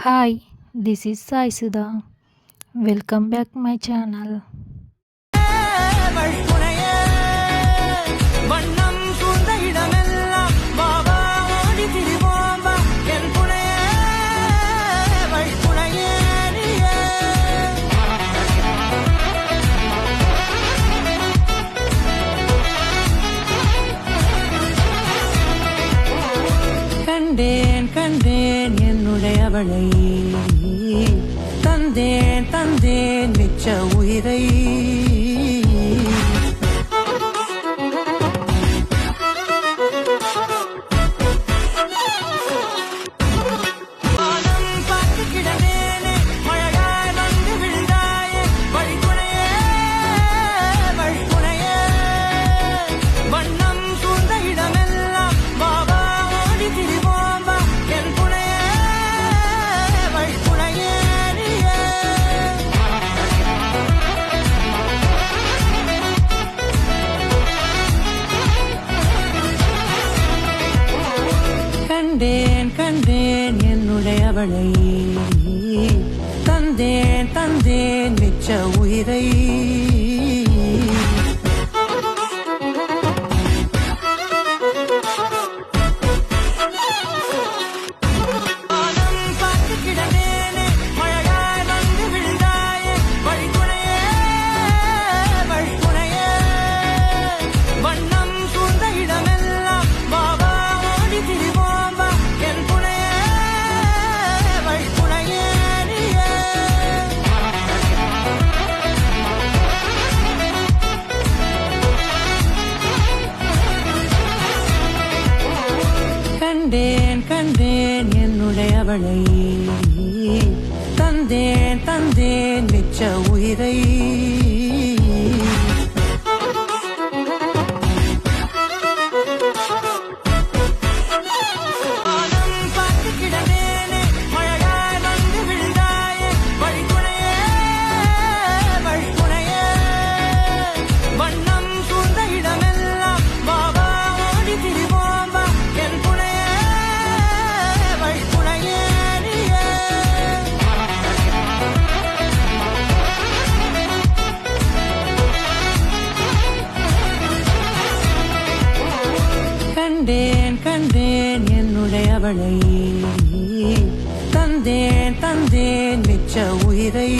Hi, this is Sai Sudha. Welcome back my channel. கண்டேன் கண்டேன் என்னுடையவளை, தந்தேன் தந்தேன் மிச்ச உயிரை. கண்டேன் கண்டேன் என்னுடையவளை, தந்தேன் தந்தேன் மிச்ச உயிரை. கண்டேன் கண்டேன் என்னுடையவளை, தந்தேன் தந்தேன் மிச்ச உயிரை. கண்டேன் கண்டேன் என்னுடையவளை, தந்தேன் தந்தேன் மிச்ச உயிரை.